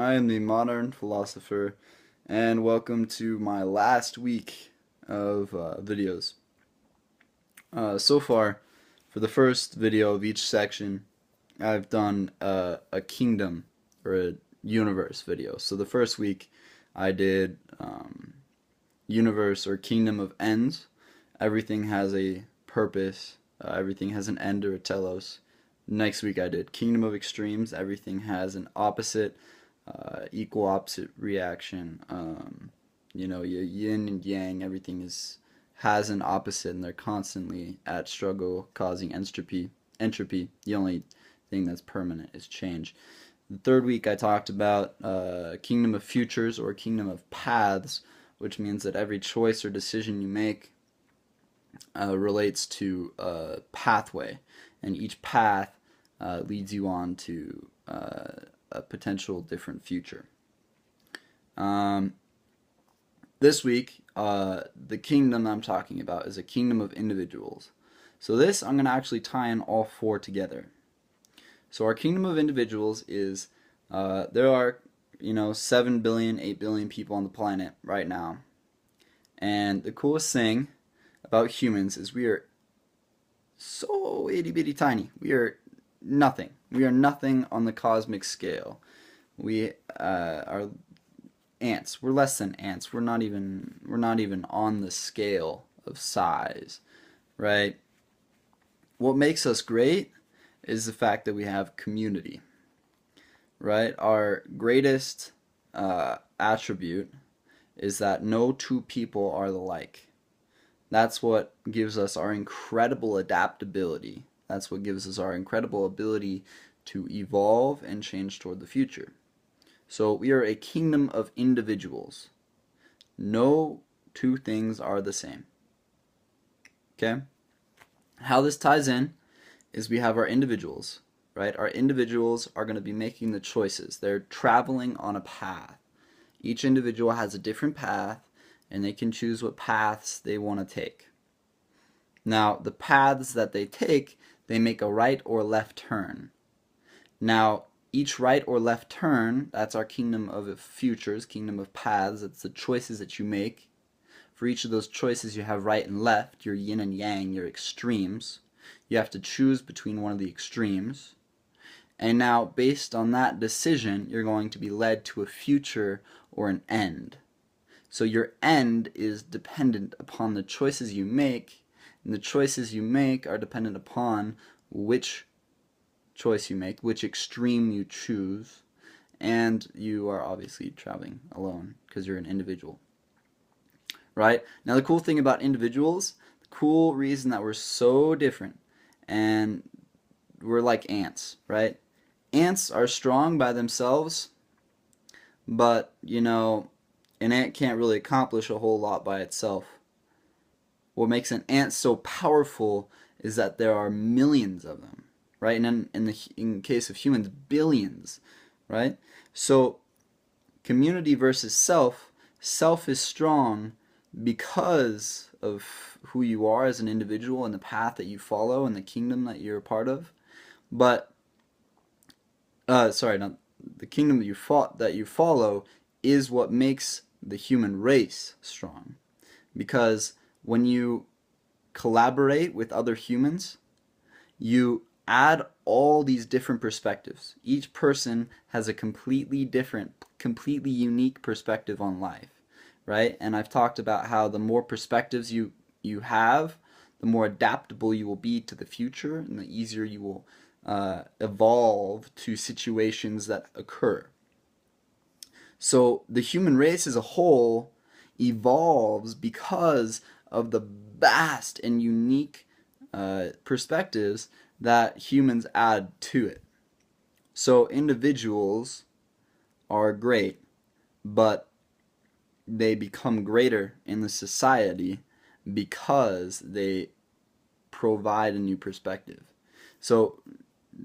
I am the modern philosopher, and welcome to my last week of videos. So far, for the first video of each section, I've done a kingdom or a universe video. So the first week, I did universe or kingdom of ends. Everything has a purpose. Everything has an end or a telos. Next week I did kingdom of extremes. Everything has an opposite, equal opposite reaction. Yin and yang. Everything has an opposite, and they're constantly at struggle, causing entropy. Entropy. The only thing that's permanent is change. The third week I talked about kingdom of futures or kingdom of paths, which means that every choice or decision you make relates to a pathway, and each path leads you on to a potential different future. This week, the kingdom I'm talking about is a kingdom of individuals. So this, I'm going to actually tie in all four together. So our kingdom of individuals is, there are, 7 billion, 8 billion people on the planet right now. And the coolest thing about humans is we are so itty bitty tiny. We are nothing. We are nothing on the cosmic scale. We are ants. We're less than ants. We're not even on the scale of size, right? What makes us great is the fact that we have community, right? Our greatest attribute is that no two people are alike. That's what gives us our incredible adaptability. That's what gives us our incredible ability to evolve and change toward the future. So we are a kingdom of individuals. No two things are the same. Okay? How this ties in is we have our individuals, right? Our individuals are going to be making the choices. They're traveling on a path. Each individual has a different path, and they can choose what paths they want to take. Now, the paths that they take, they make a right or left turn. Now, each right or left turn, that's our kingdom of futures, kingdom of paths, it's the choices that you make. For each of those choices, you have right and left, your yin and yang, your extremes. You have to choose between one of the extremes. And now, based on that decision, you're going to be led to a future or an end. So your end is dependent upon the choices you make, and the choices you make are dependent upon which choice you make, which extreme you choose, and you are obviously traveling alone because you're an individual. Right? Now the cool thing about individuals, the cool reason that we're so different, and we're like ants, right? Ants are strong by themselves, but, an ant can't really accomplish a whole lot by itself. What makes an ant so powerful is that there are millions of them, right? And in case of humans, billions, right? So community versus self. Self is strong because of who you are as an individual and the path that you follow and the kingdom that you're a part of. But the kingdom that you follow is what makes the human race strong. Because when you collaborate with other humans, you add all these different perspectives. Each person has a completely different, completely unique perspective on life, right? And I've talked about how the more perspectives you have, the more adaptable you will be to the future, and the easier you will evolve to situations that occur. So the human race as a whole evolves because of the vast and unique perspectives that humans add to it. So individuals are great, but they become greater in the society because they provide a new perspective. So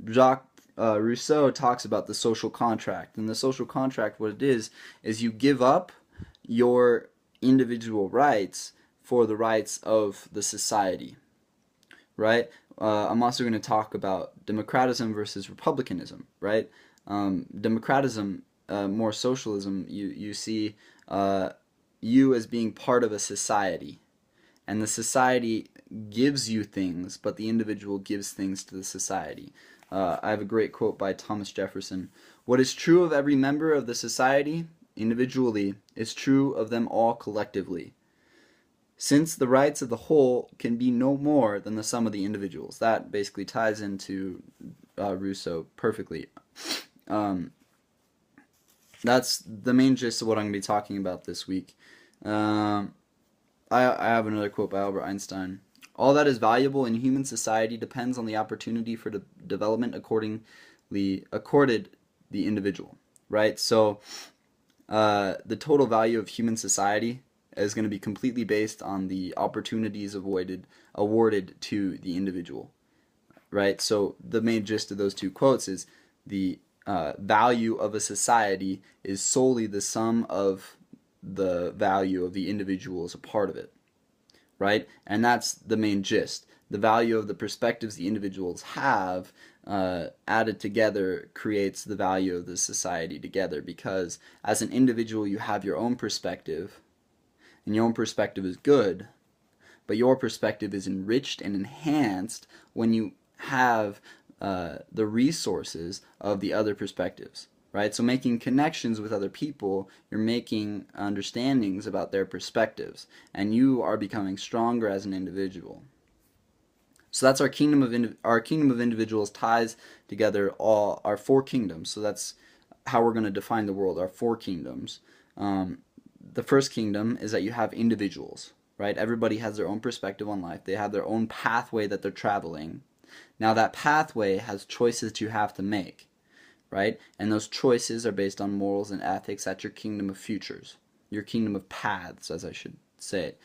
Jacques Rousseau talks about the social contract, and the social contract, what it is you give up your individual rights for the rights of the society, right? I'm also going to talk about democratism versus republicanism, right? Democratism more socialism, you see you as being part of a society, and the society gives you things, but the individual gives things to the society. I have a great quote by Thomas Jefferson. "What is true of every member of the society individually is true of them all collectively, since the rights of the whole can be no more than the sum of the individuals." That basically ties into Rousseau perfectly. That's the main gist of what I'm going to be talking about this week. I have another quote by Albert Einstein. "All that is valuable in human society depends on the opportunity for development accorded the individual." Right? So the total value of human society is going to be completely based on the opportunities awarded to the individual. Right? So the main gist of those two quotes is the value of a society is solely the sum of the value of the individual as a part of it. Right? And that's the main gist. The value of the perspectives the individuals have added together creates the value of the society together, because as an individual you have your own perspective, and your own perspective is good, but your perspective is enriched and enhanced when you have the resources of the other perspectives. Right? So making connections with other people, you're making understandings about their perspectives, and you are becoming stronger as an individual. So that's our kingdom of individuals ties together all our four kingdoms. So that's how we're going to define the world, our four kingdoms. The first kingdom is that you have individuals, right? Everybody has their own perspective on life. They have their own pathway that they're traveling. Now that pathway has choices you have to make, right? And those choices are based on morals and ethics. That's your kingdom of futures, your kingdom of paths, as I should say.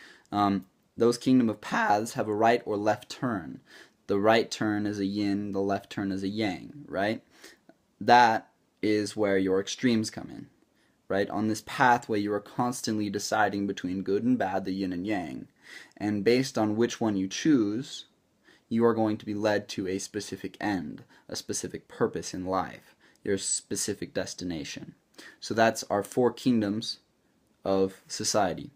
Those kingdom of paths have a right or left turn. The right turn is a yin, the left turn is a yang, right? That is where your extremes come in, right? On this pathway, you are constantly deciding between good and bad, the yin and yang. And based on which one you choose, you are going to be led to a specific end, a specific purpose in life, your specific destination. So that's our four kingdoms of society.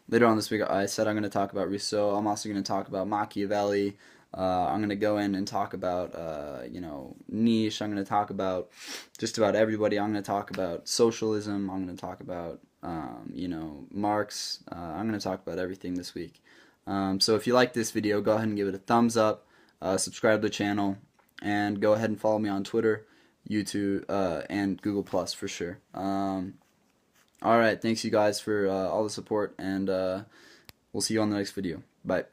Later on this week, I said I'm going to talk about Rousseau. I'm also going to talk about Machiavelli. I'm going to go in and talk about, Nietzsche. I'm going to talk about just about everybody. I'm going to talk about socialism. I'm going to talk about, Marx. I'm going to talk about everything this week. So if you like this video, go ahead and give it a thumbs up, subscribe to the channel, and go ahead and follow me on Twitter, YouTube, and Google Plus for sure. Alright, thanks you guys for all the support, and we'll see you on the next video. Bye.